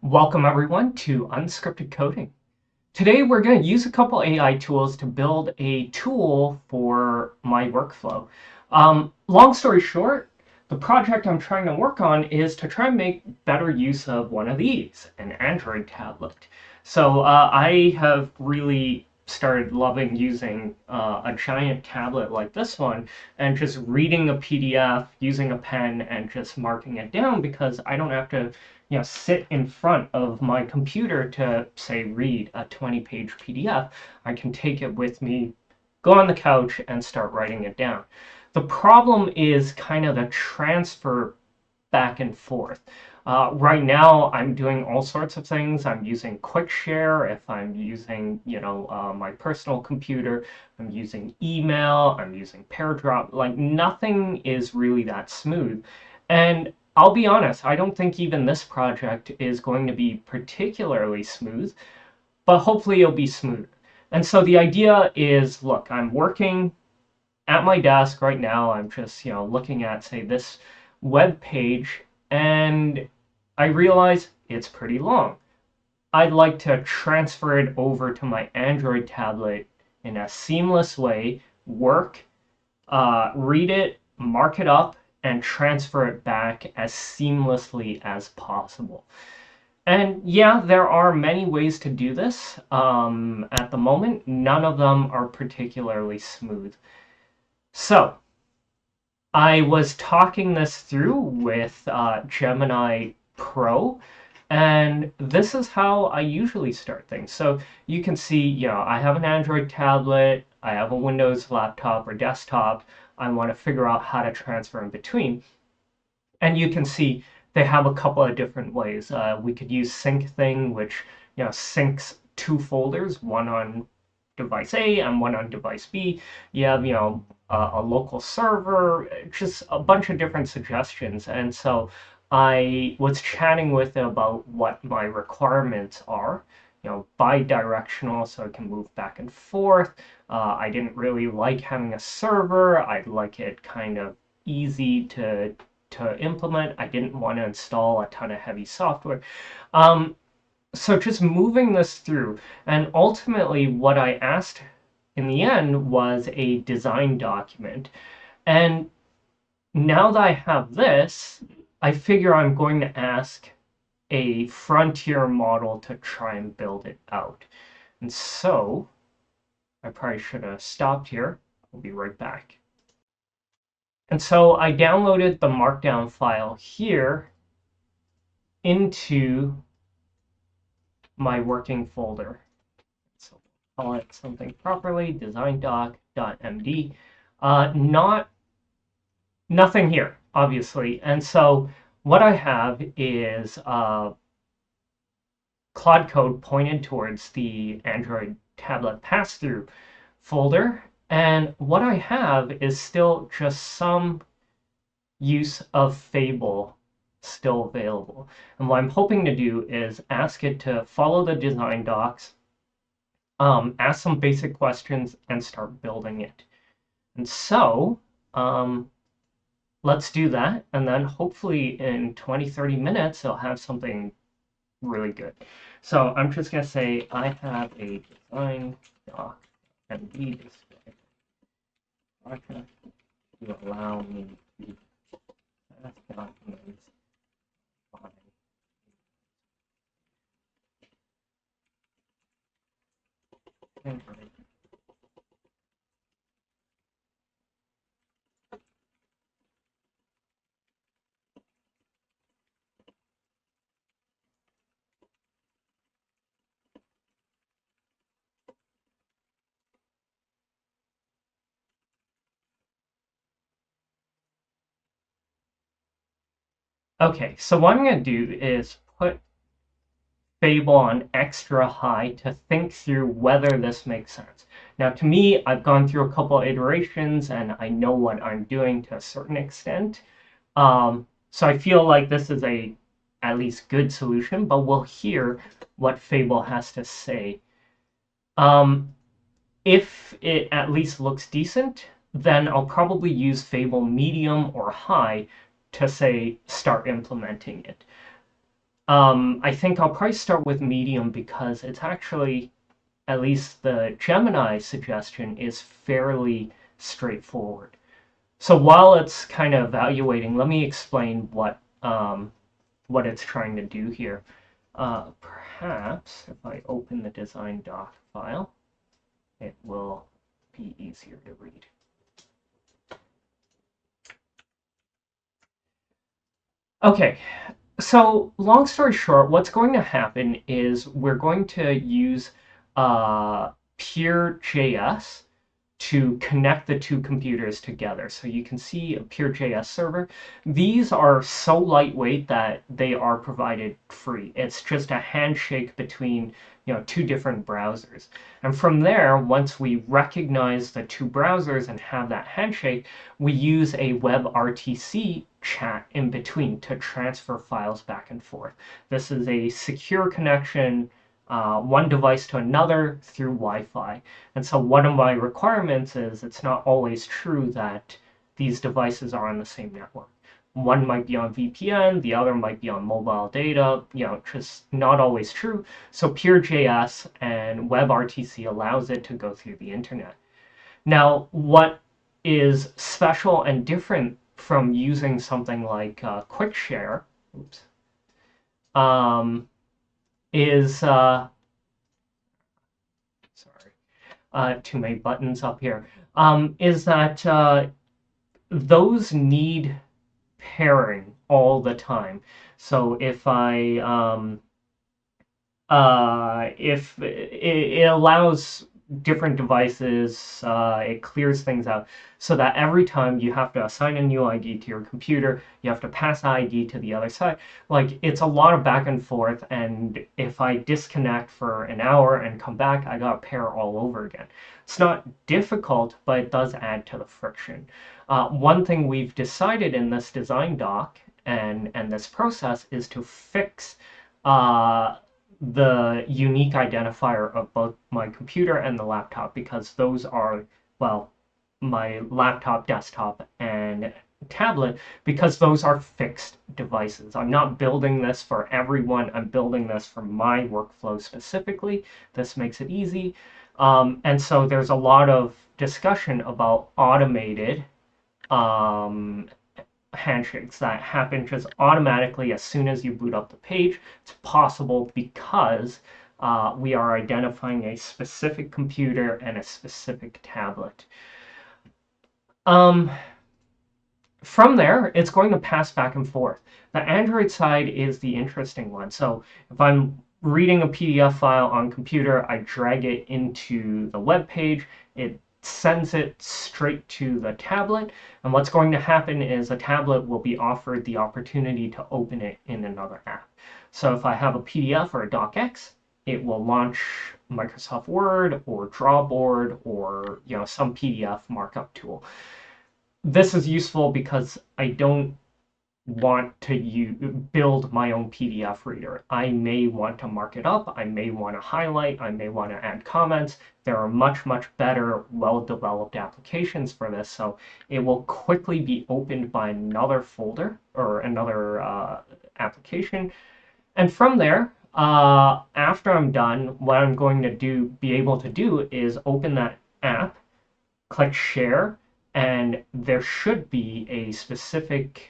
Welcome everyone to Unscripted Coding. Today we're going to use a couple AI tools to build a tool for my workflow. Long story short, the project I'm trying to work on is to try and make better use of one of these, an Android tablet. So I have really started loving using a giant tablet like this one and just reading a PDF, using a pen, and just marking it down because I don't have to sit in front of my computer to, say, read a 20-page PDF. I can take it with me, go on the couch, and start writing it down. The problem is kind of the transfer back and forth. Right now, I'm doing all sorts of things. I'm using Quickshare. If I'm using, my personal computer, I'm using email. I'm using PairDrop. Like nothing is really that smooth. And I'll be honest, I don't think even this project is going to be particularly smooth, but hopefully it'll be smooth. And so the idea is, look, I'm working at my desk right now. I'm just, looking at, say, this web page, and I realize it's pretty long. I'd like to transfer it over to my Android tablet in a seamless way, read it, mark it up, and transfer it back as seamlessly as possible. And yeah, there are many ways to do this. At the moment, none of them are particularly smooth. So I was talking this through with Gemini Pro, and this is how I usually start things. So you can see, I have an Android tablet, I have a Windows laptop or desktop. I want to figure out how to transfer in between. And you can see they have a couple of different ways. We could use sync thing, which syncs two folders, one on device A and one on device B. You have a local server, just a bunch of different suggestions. And so I was chatting with them about what my requirements are. Bi-directional, so it can move back and forth. I didn't really like having a server. I'd like it kind of easy to implement. I didn't want to install a ton of heavy software. So just moving this through, and ultimately what I asked in the end was a design document. And now that I have this, I figure I'm going to ask a frontier model to try and build it out. And so I probably should have stopped here. I'll be right back. And so I downloaded the markdown file here into my working folder. So I'll call it something properly, designdoc.md. Nothing here, obviously. And so what I have is Claude code pointed towards the Android tablet pass-through folder. And what I have is still just some use of Fable still available. And what I'm hoping to do is ask it to follow the design docs, ask some basic questions, and start building it. And so let's do that. And then hopefully in 20-30 minutes, it'll have something really good. So I'm just going to say I have a design doc and the display project to allow me to pass documents by. Okay, so what I'm going to do is put Fable on extra high to think through whether this makes sense. Now, to me, I've gone through a couple of iterations and I know what I'm doing to a certain extent. So I feel like this is a at least good solution, but we'll hear what Fable has to say. If it at least looks decent, then I'll probably use Fable medium or high to say start implementing it. I think I'll probably start with medium because it's actually, at least the Gemini suggestion, is fairly straightforward. So while it's kind of evaluating, let me explain what it's trying to do here. Perhaps if I open the design doc file, it will be easier to read. Okay, so long story short, what's going to happen is we're going to use Pure.js to connect the two computers together. So you can see a Pure.js server. These are so lightweight that they are provided free. It's just a handshake between two different browsers. And from there, once we recognize the two browsers and have that handshake, we use a WebRTC chat in between to transfer files back and forth. This is a secure connection, one device to another through Wi-Fi. And so one of my requirements is it's not always true that these devices are on the same network. One might be on VPN, the other might be on mobile data, just not always true. So Pure.js and WebRTC allows it to go through the internet. Now, what is special and different from using something like Quickshare, oops, um, is sorry, too many buttons up here, is that those need pairing all the time. So if it allows different devices, it clears things out so that every time you have to assign a new ID to your computer, you have to pass ID to the other side. Like, it's a lot of back and forth, and if I disconnect for an hour and come back, I got to pair all over again. It's not difficult, but it does add to the friction. One thing we've decided in this design doc and this process is to fix the unique identifier of both my computer and the laptop, because those are, well, my laptop, desktop, and tablet, because those are fixed devices. I'm not building this for everyone. I'm building this for my workflow specifically. This makes it easy. And so there's a lot of discussion about automated um, handshakes that happen just automatically as soon as you boot up the page. It's possible because we are identifying a specific computer and a specific tablet. From there, it's going to pass back and forth. The Android side is the interesting one. So if I'm reading a PDF file on computer, I drag it into the web page. It sends it straight to the tablet. And what's going to happen is a tablet will be offered the opportunity to open it in another app. So if I have a PDF or a docx, it will launch Microsoft Word or Drawboard or some PDF markup tool. This is useful because I don't want to build my own PDF reader. I may want to mark it up. I may want to highlight. I may want to add comments. There are much, much better, well-developed applications for this. So it will quickly be opened by another folder or another application. And from there, after I'm done, what I'm going to be able to do is open that app, click share, and there should be a specific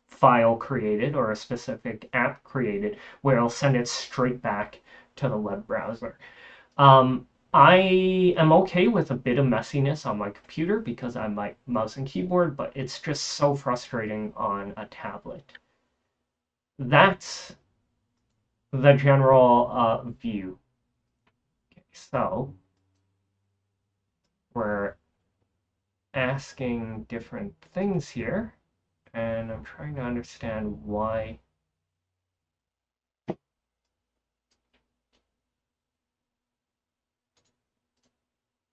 file created or a specific app created where it'll send it straight back to the web browser. I am okay with a bit of messiness on my computer because I might mouse and keyboard, but it's just so frustrating on a tablet. That's the general view. Okay, so we're asking different things here, and I'm trying to understand why.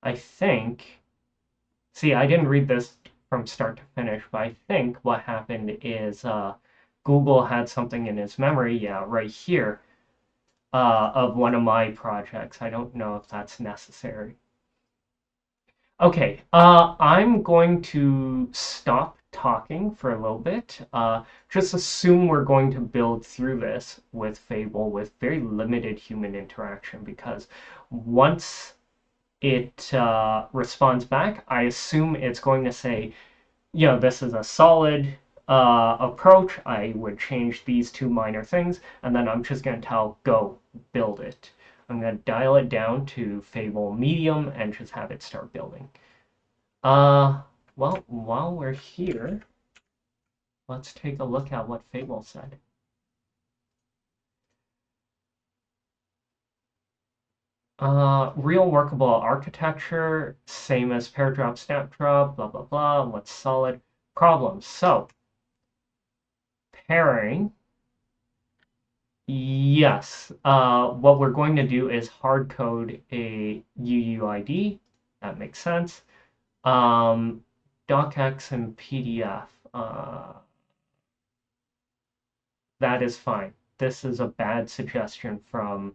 I think, see, I didn't read this from start to finish, but I think what happened is Google had something in its memory, yeah, right here, of one of my projects. I don't know if that's necessary. Okay, I'm going to stop talking for a little bit. Just assume we're going to build through this with Fable with very limited human interaction, because once it responds back, I assume it's going to say, this is a solid approach. I would change these two minor things, and then I'm just going to tell go build it. I'm going to dial it down to Fable medium and just have it start building. Well, while we're here, let's take a look at what Fable said. Real workable architecture, same as pair drop, snap drop, blah, blah, blah. What's solid? Problems. So, pairing. Yes. What we're going to do is hard code a UUID. That makes sense. docx and PDF. That is fine. This is a bad suggestion from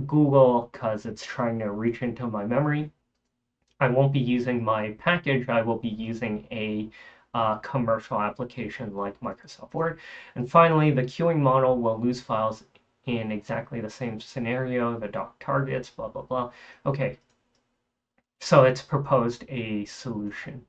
Google because it's trying to reach into my memory. I won't be using my package. I will be using a commercial application like Microsoft Word. And finally, the queuing model will lose files in exactly the same scenario, the doc targets, blah, blah, blah. Okay, so it's proposed a solution.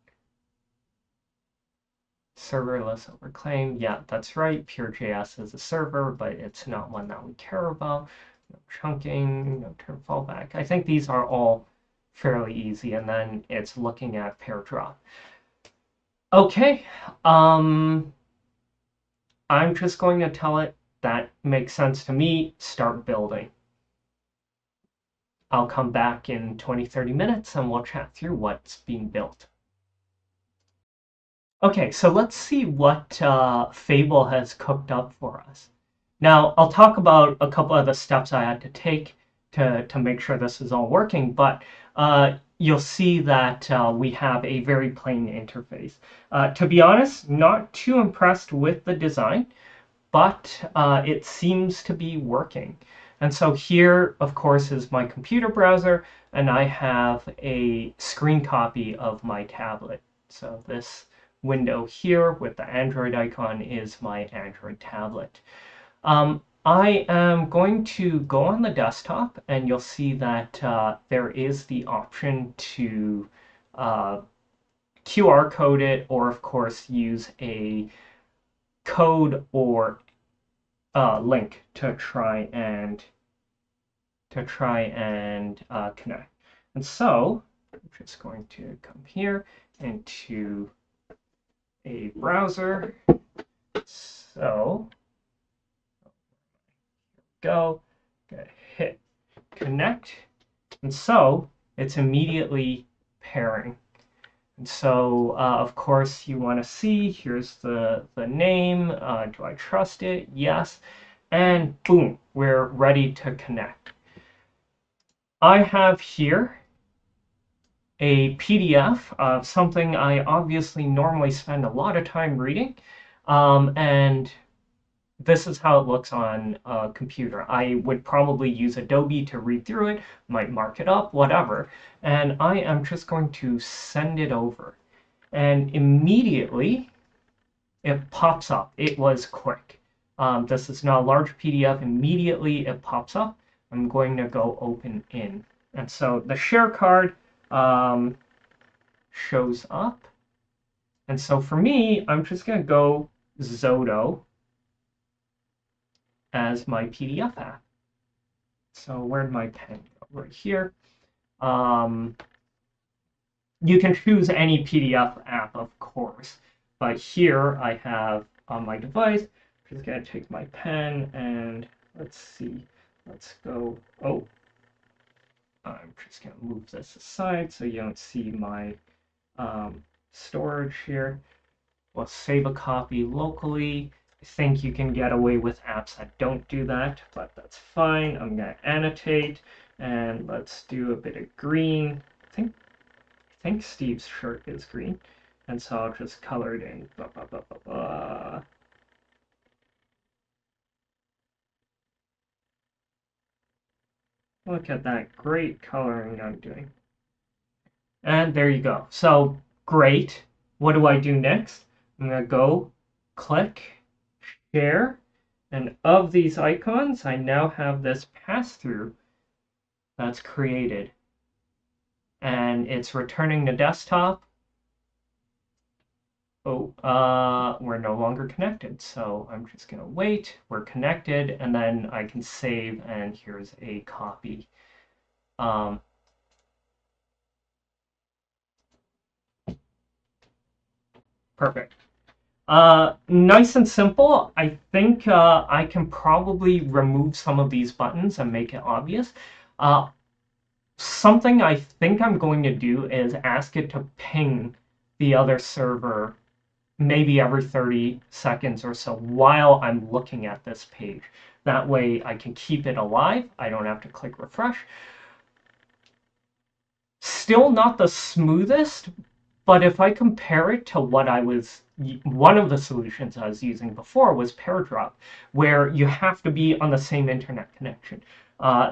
Serverless over claim. Yeah, that's right. Pure.js is a server, but it's not one that we care about. No chunking, no term fallback. I think these are all fairly easy, and then it's looking at pair drop. Okay, I'm just going to tell it that makes sense to me, start building. I'll come back in 20-30 minutes and we'll chat through what's being built. Okay, so let's see what Fable has cooked up for us. Now, I'll talk about a couple of the steps I had to take to make sure this is all working, but you'll see that we have a very plain interface. To be honest, not too impressed with the design, but it seems to be working. And so here, of course, is my computer browser, and I have a screen copy of my tablet. So this window here with the Android icon is my Android tablet. I am going to go on the desktop, and you'll see that there is the option to QR code it, or of course use a code or link to try and connect. And so I'm just going to come here into a browser. So go, hit connect, and so it's immediately pairing. And so, of course, you want to see, here's the name. Do I trust it? Yes. And boom, we're ready to connect. I have here a PDF of something I obviously normally spend a lot of time reading. And this is how it looks on a computer. I would probably use Adobe to read through it, might mark it up, whatever. And I am just going to send it over. And immediately it pops up. It was quick. This is not a large PDF. Immediately it pops up. I'm going to go open in. And so the share card shows up. And so for me, I'm just going to go Zoto as my PDF app. So where'd my pen go? Right here. You can choose any PDF app, of course. But here I have on my device, I'm just going to take my pen and let's see. Let's go. Oh, I'm just going to move this aside so you don't see my storage here. We'll save a copy locally. I think you can get away with apps that don't do that, but that's fine. I'm going to annotate, and let's do a bit of green. I think Steve's shirt is green, and so I'll just color it in. Blah, blah, blah, blah, blah. Look at that great coloring I'm doing. And there you go. So Great. What do I do next? I'm going to go click share. And of these icons, I now have this pass-through that's created. And it's returning the desktop. Oh, we're no longer connected. So I'm just going to wait. We're connected, and then I can save, and here's a copy. Perfect. Nice and simple. I think I can probably remove some of these buttons and make it obvious. Something I think I'm going to do is ask it to ping the other server maybe every 30 seconds or so while I'm looking at this page. That way I can keep it alive. I don't have to click refresh. Still not the smoothest, but if I compare it to what one of the solutions I was using before was PairDrop, where you have to be on the same internet connection.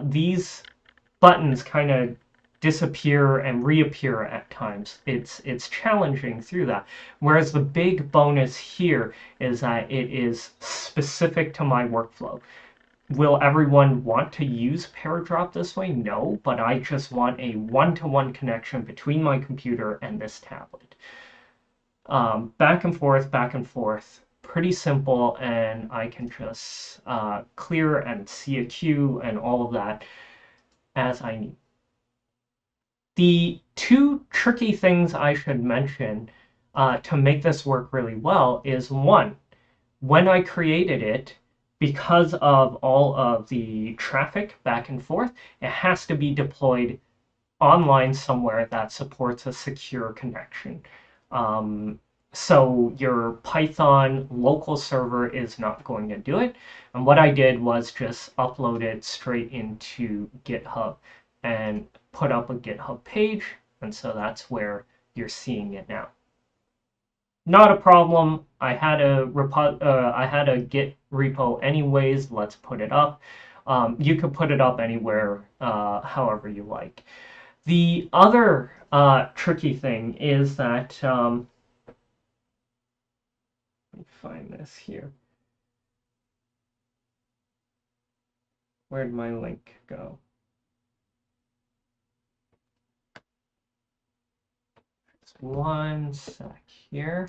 These buttons kind of disappear and reappear at times. It's challenging through that. Whereas the big bonus here is that it is specific to my workflow. Will everyone want to use PairDrop this way? No, but I just want a one-to-one connection between my computer and this tablet. Back and forth, pretty simple, and I can just clear and see a queue and all of that as I need. The two tricky things I should mention to make this work really well is one, when I created it, because of all of the traffic back and forth, it has to be deployed online somewhere that supports a secure connection. So your Python local server is not going to do it. And what I did was just upload it straight into GitHub and put up a GitHub page. And so that's where you're seeing it now. Not a problem. I had a Git repo anyways. Let's put it up. You could put it up anywhere, however you like. The other tricky thing is that let me find this here. Where'd my link go? Just one sec here.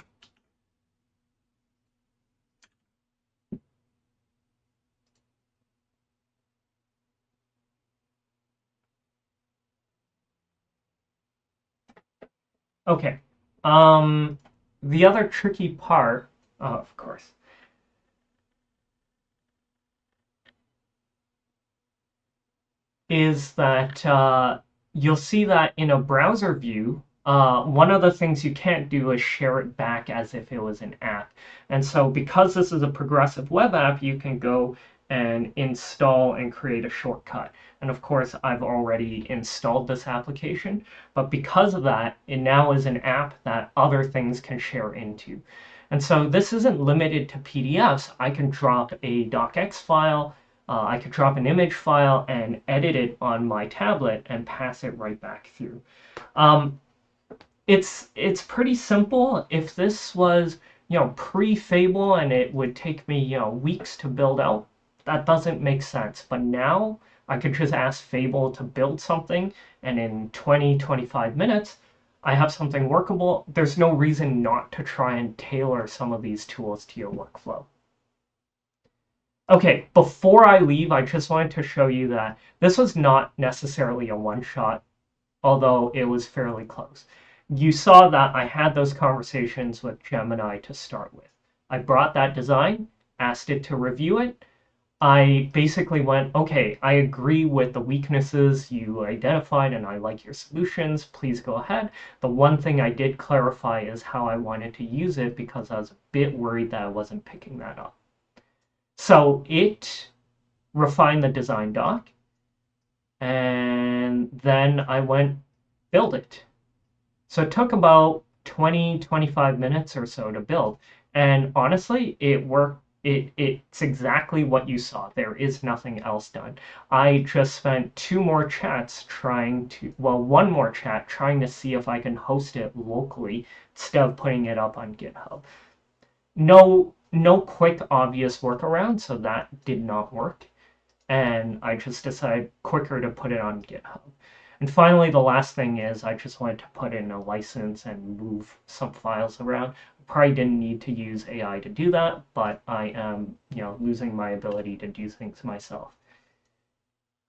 Okay. The other tricky part, of course, is that you'll see that in a browser view, one of the things you can't do is share it back as if it was an app. And so because this is a progressive web app, you can go and install and create a shortcut. And of course, I've already installed this application, but because of that, it now is an app that other things can share into. And so this isn't limited to PDFs. I can drop a docx file, I could drop an image file and edit it on my tablet and pass it right back through. It's pretty simple. If this was pre-Fable and it would take me weeks to build out, that doesn't make sense. But now I could just ask Fable to build something, and in 20-25 minutes I have something workable. There's no reason not to try and tailor some of these tools to your workflow. Okay, before I leave, I just wanted to show you that this was not necessarily a one-shot, although it was fairly close. You saw that I had those conversations with Gemini to start with. I brought that design, asked it to review it. I basically went, okay, I agree with the weaknesses you identified and I like your solutions. Please go ahead. The one thing I did clarify is how I wanted to use it because I was a bit worried that I wasn't picking that up. So it refined the design doc, and then I went build it. So it took about 20-25 minutes or so to build. And honestly, it worked It's exactly what you saw. There is nothing else done. I just spent two more chats trying to, well, one more chat trying to see if I can host it locally instead of putting it up on GitHub. No quick, obvious workaround, so that did not work. And I just decided quicker to put it on GitHub. And finally, the last thing is I just wanted to put in a license and move some files around. Probably didn't need to use AI to do that, but I am, losing my ability to do things myself.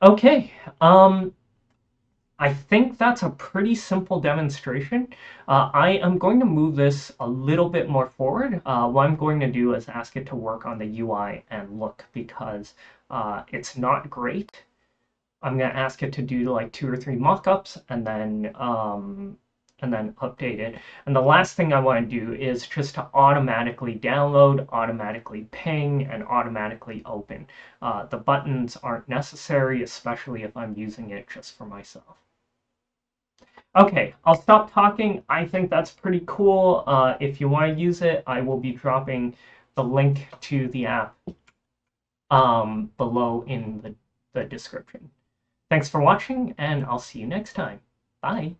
Okay, I think that's a pretty simple demonstration. I am going to move this a little bit more forward. What I'm going to do is ask it to work on the UI and look because it's not great. I'm going to ask it to do like 2 or 3 mockups and then update it. And the last thing I want to do is just to automatically download, automatically ping, and automatically open. The buttons aren't necessary, especially if I'm using it just for myself. Okay, I'll stop talking. I think that's pretty cool. If you want to use it, I will be dropping the link to the app below in the description. Thanks for watching, and I'll see you next time. Bye.